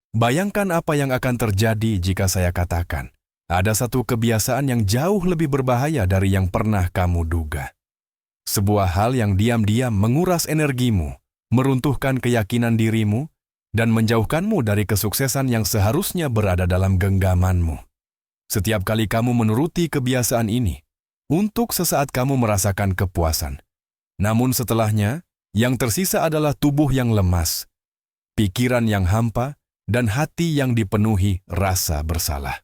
Bayangkan apa yang akan terjadi jika saya katakan, ada satu kebiasaan yang jauh lebih berbahaya dari yang pernah kamu duga. Sebuah hal yang diam-diam menguras energimu, meruntuhkan keyakinan dirimu, dan menjauhkanmu dari kesuksesan yang seharusnya berada dalam genggamanmu. Setiap kali kamu menuruti kebiasaan ini, untuk sesaat kamu merasakan kepuasan. Namun setelahnya, yang tersisa adalah tubuh yang lemas, pikiran yang hampa, dan hati yang dipenuhi rasa bersalah.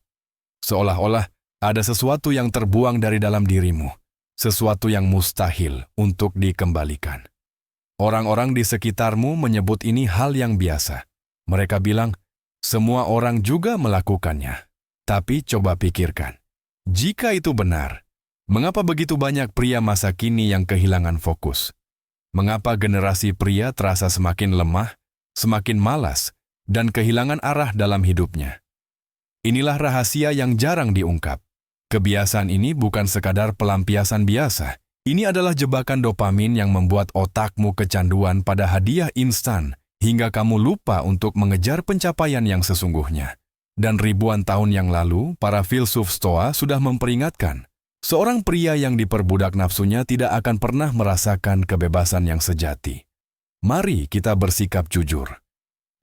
Seolah-olah ada sesuatu yang terbuang dari dalam dirimu, sesuatu yang mustahil untuk dikembalikan. Orang-orang di sekitarmu menyebut ini hal yang biasa. Mereka bilang, semua orang juga melakukannya. Tapi coba pikirkan, jika itu benar, mengapa begitu banyak pria masa kini yang kehilangan fokus? Mengapa generasi pria terasa semakin lemah, semakin malas, dan kehilangan arah dalam hidupnya? Inilah rahasia yang jarang diungkap. Kebiasaan ini bukan sekadar pelampiasan biasa. Ini adalah jebakan dopamin yang membuat otakmu kecanduan pada hadiah instan, hingga kamu lupa untuk mengejar pencapaian yang sesungguhnya. Dan ribuan tahun yang lalu, para filsuf Stoa sudah memperingatkan, seorang pria yang diperbudak nafsunya tidak akan pernah merasakan kebebasan yang sejati. Mari kita bersikap jujur.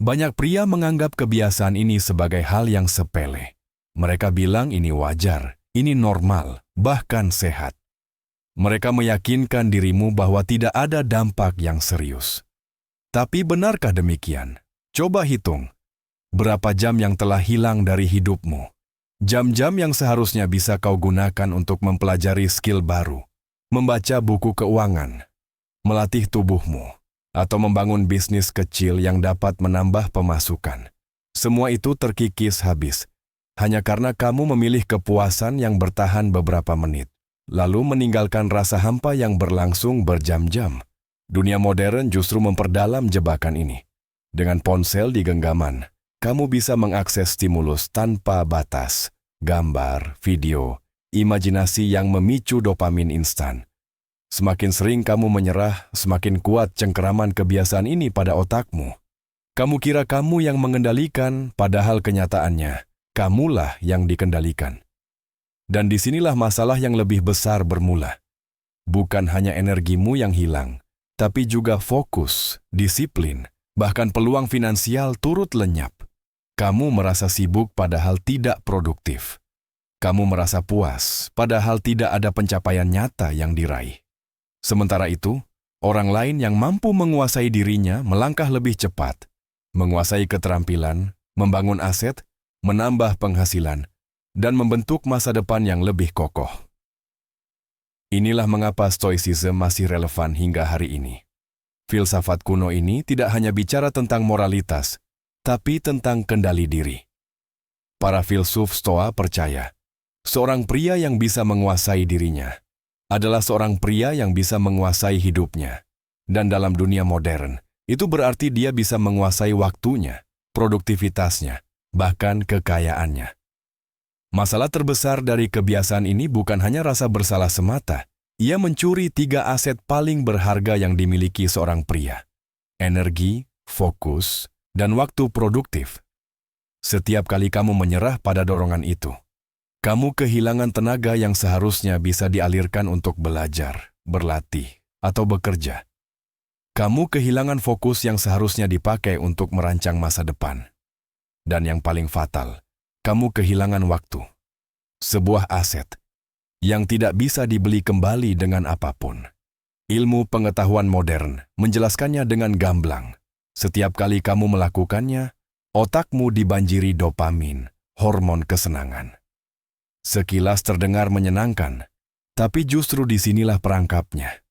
Banyak pria menganggap kebiasaan ini sebagai hal yang sepele. Mereka bilang ini wajar, ini normal, bahkan sehat. Mereka meyakinkan dirimu bahwa tidak ada dampak yang serius. Tapi benarkah demikian? Coba hitung. Berapa jam yang telah hilang dari hidupmu? Jam-jam yang seharusnya bisa kau gunakan untuk mempelajari skill baru, membaca buku keuangan, melatih tubuhmu, atau membangun bisnis kecil yang dapat menambah pemasukan. Semua itu terkikis habis, hanya karena kamu memilih kepuasan yang bertahan beberapa menit, lalu meninggalkan rasa hampa yang berlangsung berjam-jam. Dunia modern justru memperdalam jebakan ini. Dengan ponsel di genggaman, kamu bisa mengakses stimulus tanpa batas, gambar, video, imajinasi yang memicu dopamin instan. Semakin sering kamu menyerah, semakin kuat cengkeraman kebiasaan ini pada otakmu. Kamu kira kamu yang mengendalikan, padahal kenyataannya, kamulah yang dikendalikan. Dan disinilah masalah yang lebih besar bermula. Bukan hanya energimu yang hilang, tapi juga fokus, disiplin, bahkan peluang finansial turut lenyap. Kamu merasa sibuk padahal tidak produktif. Kamu merasa puas, padahal tidak ada pencapaian nyata yang diraih. Sementara itu, orang lain yang mampu menguasai dirinya melangkah lebih cepat, menguasai keterampilan, membangun aset, menambah penghasilan, dan membentuk masa depan yang lebih kokoh. Inilah mengapa Stoicism masih relevan hingga hari ini. Filsafat kuno ini tidak hanya bicara tentang moralitas, tapi tentang kendali diri. Para filsuf Stoa percaya, seorang pria yang bisa menguasai dirinya adalah seorang pria yang bisa menguasai hidupnya. Dan dalam dunia modern, itu berarti dia bisa menguasai waktunya, produktivitasnya, bahkan kekayaannya. Masalah terbesar dari kebiasaan ini bukan hanya rasa bersalah semata. Ia mencuri 3 aset paling berharga yang dimiliki seorang pria: energi, fokus, dan waktu produktif. Setiap kali kamu menyerah pada dorongan itu, kamu kehilangan tenaga yang seharusnya bisa dialirkan untuk belajar, berlatih, atau bekerja. Kamu kehilangan fokus yang seharusnya dipakai untuk merancang masa depan. Dan yang paling fatal, kamu kehilangan waktu. Sebuah aset yang tidak bisa dibeli kembali dengan apapun. Ilmu pengetahuan modern menjelaskannya dengan gamblang. Setiap kali kamu melakukannya, otakmu dibanjiri dopamin, hormon kesenangan. Sekilas terdengar menyenangkan, tapi justru disinilah perangkapnya.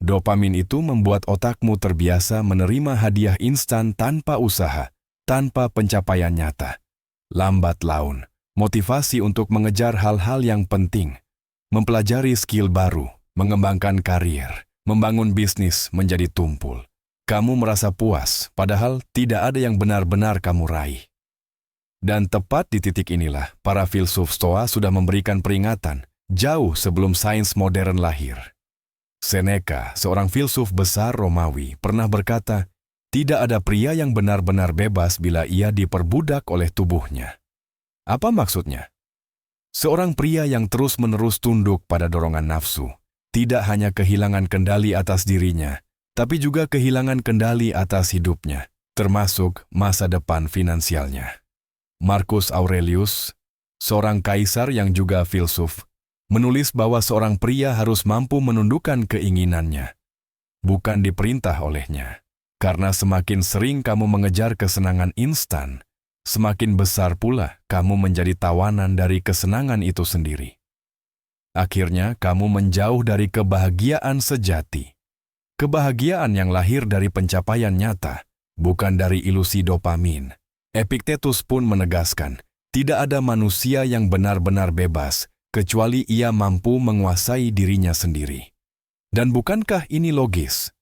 Dopamin itu membuat otakmu terbiasa menerima hadiah instan tanpa usaha, tanpa pencapaian nyata. Lambat laun, motivasi untuk mengejar hal-hal yang penting, mempelajari skill baru, mengembangkan karir, membangun bisnis menjadi tumpul. Kamu merasa puas, padahal tidak ada yang benar-benar kamu raih. Dan tepat di titik inilah, para filsuf Stoa sudah memberikan peringatan jauh sebelum sains modern lahir. Seneca, seorang filsuf besar Romawi, pernah berkata, Tidak ada pria yang benar-benar bebas bila ia diperbudak oleh tubuhnya. Apa maksudnya? Seorang pria yang terus-menerus tunduk pada dorongan nafsu, tidak hanya kehilangan kendali atas dirinya, tapi juga kehilangan kendali atas hidupnya, termasuk masa depan finansialnya. Marcus Aurelius, seorang kaisar yang juga filsuf, menulis bahwa seorang pria harus mampu menundukkan keinginannya, bukan diperintah olehnya. Karena semakin sering kamu mengejar kesenangan instan, semakin besar pula kamu menjadi tawanan dari kesenangan itu sendiri. Akhirnya kamu menjauh dari kebahagiaan sejati. Kebahagiaan yang lahir dari pencapaian nyata, bukan dari ilusi dopamin. Epictetus pun menegaskan, tidak ada manusia yang benar-benar bebas, kecuali ia mampu menguasai dirinya sendiri. Dan bukankah ini logis?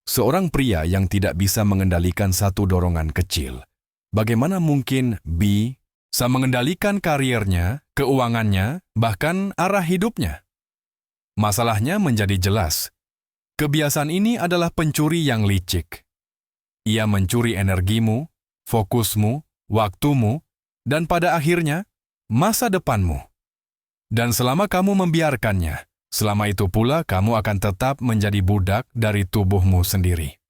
Seorang pria yang tidak bisa mengendalikan satu dorongan kecil, bagaimana mungkin bisa mengendalikan kariernya, keuangannya, bahkan arah hidupnya? Masalahnya menjadi jelas. Kebiasaan ini adalah pencuri yang licik. Ia mencuri energimu, fokusmu, waktumu, dan pada akhirnya, masa depanmu. Dan selama kamu membiarkannya, selama itu pula kamu akan tetap menjadi budak dari tubuhmu sendiri.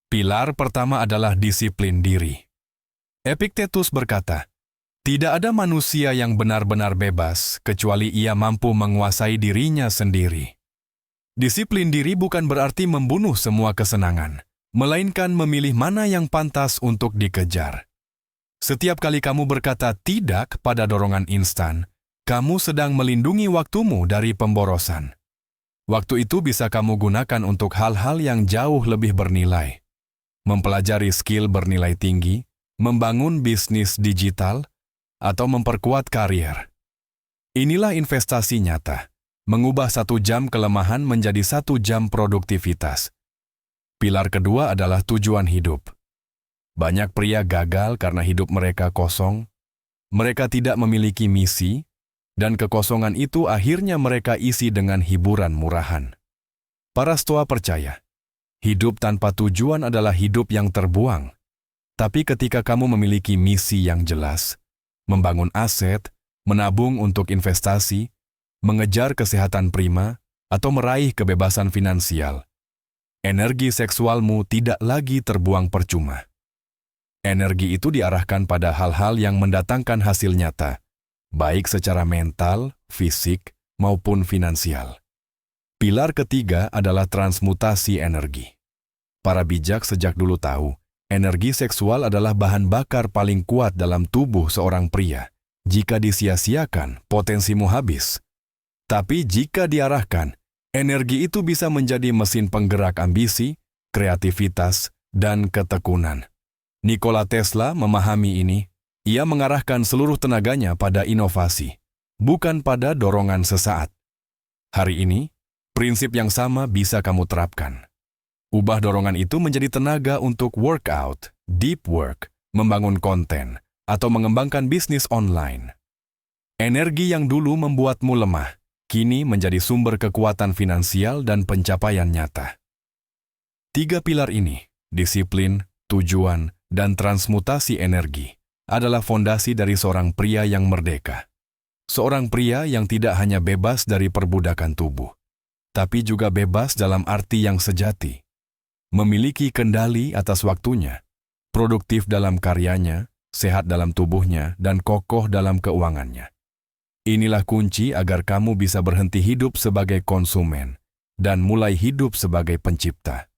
Pilar pertama adalah disiplin diri. Epictetus berkata, tidak ada manusia yang benar-benar bebas kecuali ia mampu menguasai dirinya sendiri. Disiplin diri bukan berarti membunuh semua kesenangan, melainkan memilih mana yang pantas untuk dikejar. Setiap kali kamu berkata tidak pada dorongan instan, kamu sedang melindungi waktumu dari pemborosan. Waktu itu bisa kamu gunakan untuk hal-hal yang jauh lebih bernilai. Mempelajari skill bernilai tinggi, membangun bisnis digital, atau memperkuat karier. Inilah investasi nyata, mengubah 1 jam kelemahan menjadi 1 jam produktivitas. Pilar kedua adalah tujuan hidup. Banyak pria gagal karena hidup mereka kosong, mereka tidak memiliki misi, dan kekosongan itu akhirnya mereka isi dengan hiburan murahan. Para stoa percaya, hidup tanpa tujuan adalah hidup yang terbuang. Tapi ketika kamu memiliki misi yang jelas, membangun aset, menabung untuk investasi, mengejar kesehatan prima, atau meraih kebebasan finansial, energi seksualmu tidak lagi terbuang percuma. Energi itu diarahkan pada hal-hal yang mendatangkan hasil nyata, baik secara mental, fisik, maupun finansial. Pilar ketiga adalah transmutasi energi. Para bijak sejak dulu tahu, energi seksual adalah bahan bakar paling kuat dalam tubuh seorang pria. Jika disia-siakan, potensimu habis. Tapi jika diarahkan, energi itu bisa menjadi mesin penggerak ambisi, kreativitas, dan ketekunan. Nikola Tesla memahami ini. Ia mengarahkan seluruh tenaganya pada inovasi, bukan pada dorongan sesaat. Hari ini, prinsip yang sama bisa kamu terapkan. Ubah dorongan itu menjadi tenaga untuk workout, deep work, membangun konten, atau mengembangkan bisnis online. Energi yang dulu membuatmu lemah, kini menjadi sumber kekuatan finansial dan pencapaian nyata. 3 pilar ini, disiplin, tujuan, dan transmutasi energi, adalah fondasi dari seorang pria yang merdeka. Seorang pria yang tidak hanya bebas dari perbudakan tubuh, tapi juga bebas dalam arti yang sejati. Memiliki kendali atas waktunya, produktif dalam karyanya, sehat dalam tubuhnya, dan kokoh dalam keuangannya. Inilah kunci agar kamu bisa berhenti hidup sebagai konsumen dan mulai hidup sebagai pencipta.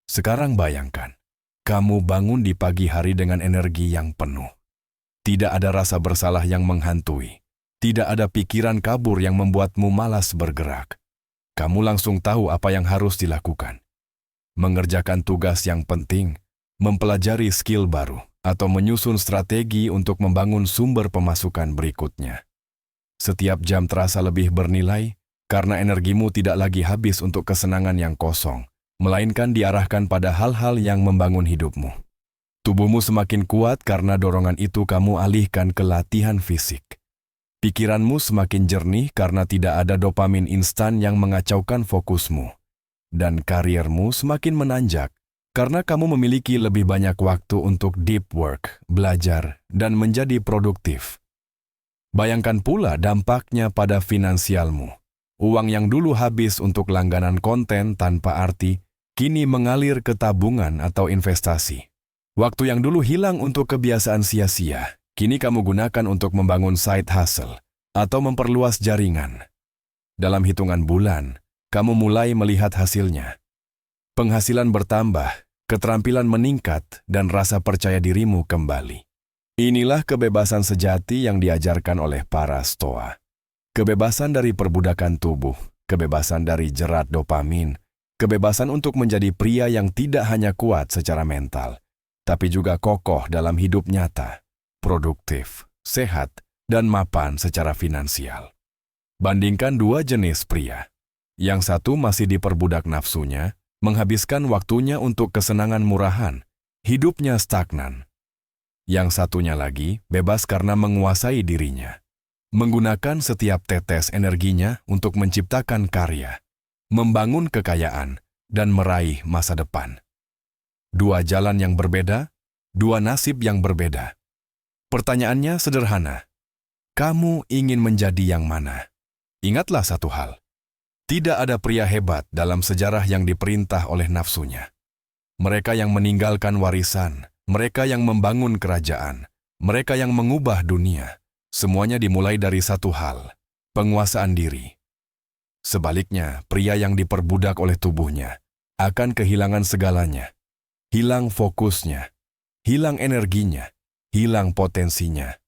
Sekarang bayangkan, kamu bangun di pagi hari dengan energi yang penuh. Tidak ada rasa bersalah yang menghantui. Tidak ada pikiran kabur yang membuatmu malas bergerak. Kamu langsung tahu apa yang harus dilakukan. Mengerjakan tugas yang penting, mempelajari skill baru, atau menyusun strategi untuk membangun sumber pemasukan berikutnya. Setiap jam terasa lebih bernilai karena energimu tidak lagi habis untuk kesenangan yang kosong, melainkan diarahkan pada hal-hal yang membangun hidupmu. Tubuhmu semakin kuat karena dorongan itu kamu alihkan ke latihan fisik. Pikiranmu semakin jernih karena tidak ada dopamin instan yang mengacaukan fokusmu. Dan kariermu semakin menanjak Karena kamu memiliki lebih banyak waktu untuk deep work, belajar, dan menjadi produktif. Bayangkan pula dampaknya pada finansialmu. Uang yang dulu habis untuk langganan konten tanpa arti, kini mengalir ke tabungan atau investasi. Waktu yang dulu hilang untuk kebiasaan sia-sia, kini kamu gunakan untuk membangun side hustle atau memperluas jaringan. Dalam hitungan bulan, kamu mulai melihat hasilnya. Penghasilan bertambah, keterampilan meningkat, dan rasa percaya dirimu kembali. Inilah kebebasan sejati yang diajarkan oleh para Stoa. Kebebasan dari perbudakan tubuh, kebebasan dari jerat dopamin, kebebasan untuk menjadi pria yang tidak hanya kuat secara mental, tapi juga kokoh dalam hidup nyata, produktif, sehat, dan mapan secara finansial. Bandingkan dua jenis pria. Yang satu masih diperbudak nafsunya, menghabiskan waktunya untuk kesenangan murahan, hidupnya stagnan. Yang satunya lagi bebas karena menguasai dirinya, menggunakan setiap tetes energinya untuk menciptakan karya, membangun kekayaan, dan meraih masa depan. Dua jalan yang berbeda, dua nasib yang berbeda. Pertanyaannya sederhana. Kamu ingin menjadi yang mana? Ingatlah satu hal. Tidak ada pria hebat dalam sejarah yang diperintah oleh nafsunya. Mereka yang meninggalkan warisan, mereka yang membangun kerajaan, mereka yang mengubah dunia, semuanya dimulai dari satu hal, penguasaan diri. Sebaliknya, pria yang diperbudak oleh tubuhnya akan kehilangan segalanya. Hilang fokusnya, hilang energinya, hilang potensinya.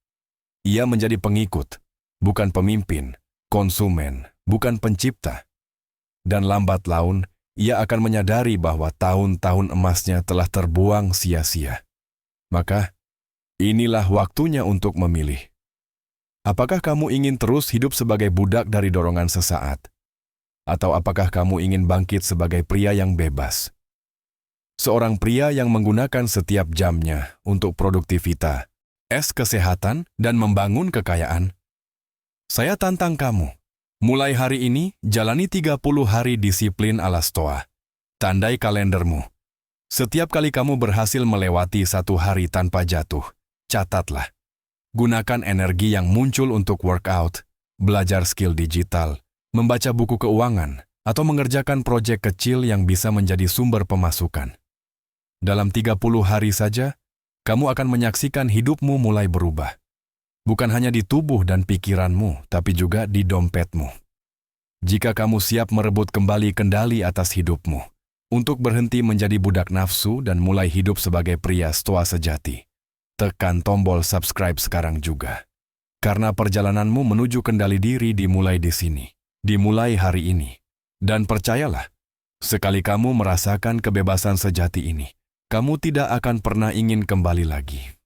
Ia menjadi pengikut, bukan pemimpin, konsumen, bukan pencipta. Dan lambat laun, ia akan menyadari bahwa tahun-tahun emasnya telah terbuang sia-sia. Maka, inilah waktunya untuk memilih. Apakah kamu ingin terus hidup sebagai budak dari dorongan sesaat? Atau apakah kamu ingin bangkit sebagai pria yang bebas? Seorang pria yang menggunakan setiap jamnya untuk produktivitas, kesehatan, dan membangun kekayaan. Saya tantang kamu. Mulai hari ini, jalani 30 hari disiplin ala Stoa. Tandai kalendermu. Setiap kali kamu berhasil melewati satu hari tanpa jatuh, catatlah. Gunakan energi yang muncul untuk workout, belajar skill digital, membaca buku keuangan, atau mengerjakan proyek kecil yang bisa menjadi sumber pemasukan. Dalam 30 hari saja, kamu akan menyaksikan hidupmu mulai berubah. Bukan hanya di tubuh dan pikiranmu, tapi juga di dompetmu. Jika kamu siap merebut kembali kendali atas hidupmu, untuk berhenti menjadi budak nafsu dan mulai hidup sebagai pria Stoa sejati, tekan tombol subscribe sekarang juga. Karena perjalananmu menuju kendali diri dimulai di sini, dimulai hari ini. Dan percayalah, sekali kamu merasakan kebebasan sejati ini, kamu tidak akan pernah ingin kembali lagi.